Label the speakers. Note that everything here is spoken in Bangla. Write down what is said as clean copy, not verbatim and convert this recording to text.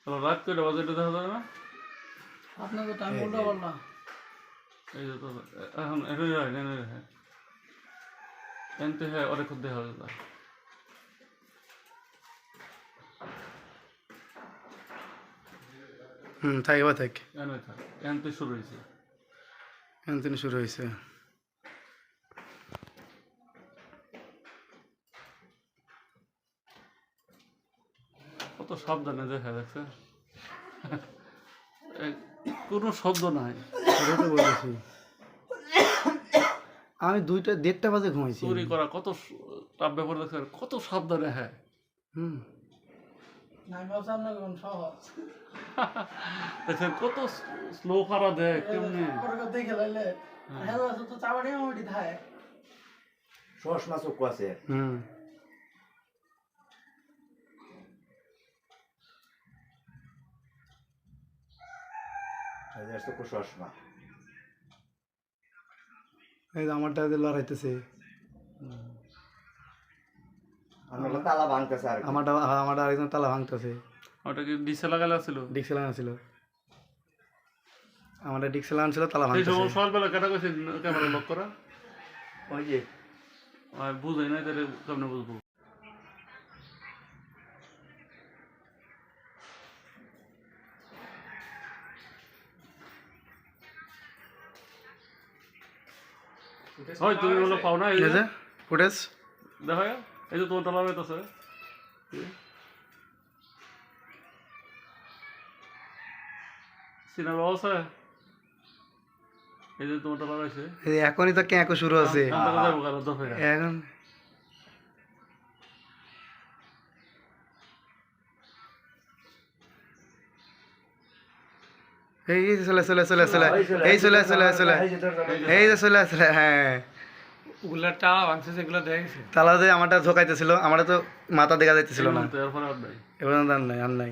Speaker 1: রাত কয়টা বাজে এটা দেখা যায় না?
Speaker 2: আপনাকে টাইম উল্টা পাল্টা।
Speaker 1: এই যে তো এখন এটা হয় না হ্যাঁ এনতে হ্যাঁ অনেক দেখা যায়।
Speaker 3: থাকবা থাক
Speaker 1: এনে থাক এনতে শুরু হয়েছে।
Speaker 3: এখন শুরু হয়েছে।
Speaker 1: কত সাবধানে দেখা যাচ্ছে কোনো শব্দ নাই।
Speaker 3: সেটাই তো বলতেছি। আমি 2টা 1:30 বাজে ঘুমাইছি।
Speaker 1: চুরি করা কত টাপ ব্যাপার দেখছে কত সাবধানে হ্যাঁ।
Speaker 3: হুম
Speaker 2: নাই ভাবছি আপনাকে কোন সহজ।
Speaker 1: দেখেন কত স্লো করা দেয় কেমনি।
Speaker 2: পরে দেখে লাইলে হ্যালো তো চাবাড়ি আমাটি থাকে।
Speaker 4: Sós mas o quase.
Speaker 3: হুম
Speaker 4: Mas esta com sós mas.
Speaker 3: এই যে আমারটা যে লড়াইতেছে।
Speaker 4: আমরা তালা ভাঙতেছে আর
Speaker 3: আমারটা আরেকজন তালা ভাঙতেছে।
Speaker 1: ওটা কি ডিসে লাগালে ছিল?
Speaker 3: ডিক্সে লাগানো ছিল। আমারটা ডিক্সে লাগানো ছিল তালা
Speaker 1: এই
Speaker 3: ভাঙতেছে।
Speaker 1: সময় সকালবেলা কেটা কইছে ক্যামেরা লক করা?
Speaker 4: ওই যে
Speaker 1: আর বুঝাই না তাহলে কেমনে বুঝবো? হয় তুমি বলো পাও না এই
Speaker 3: এই যে ফুটেজ
Speaker 1: দেখো এই যে তোমার তালা বেতাছে সিনেমা আছে এই যে তোমার তালা রয়েছে
Speaker 3: এই এখনই তো ক্যাঁকো শুরু আছে।
Speaker 1: যাবো কারো দফে
Speaker 3: এখন এই যে চলে চলে চলে চলে এই চলে চলে চলে এই যে চলে চলে হ্যাঁ
Speaker 2: ওগুলা টালা ভাঙছে যেগুলো দেখেছে।
Speaker 3: তালা যে আমারটা ঝোকাইতেছিল আমারটা তো মাথা দেখা যাইতেছিল না।
Speaker 1: এরপরে আর নাই
Speaker 3: এবার আর নাই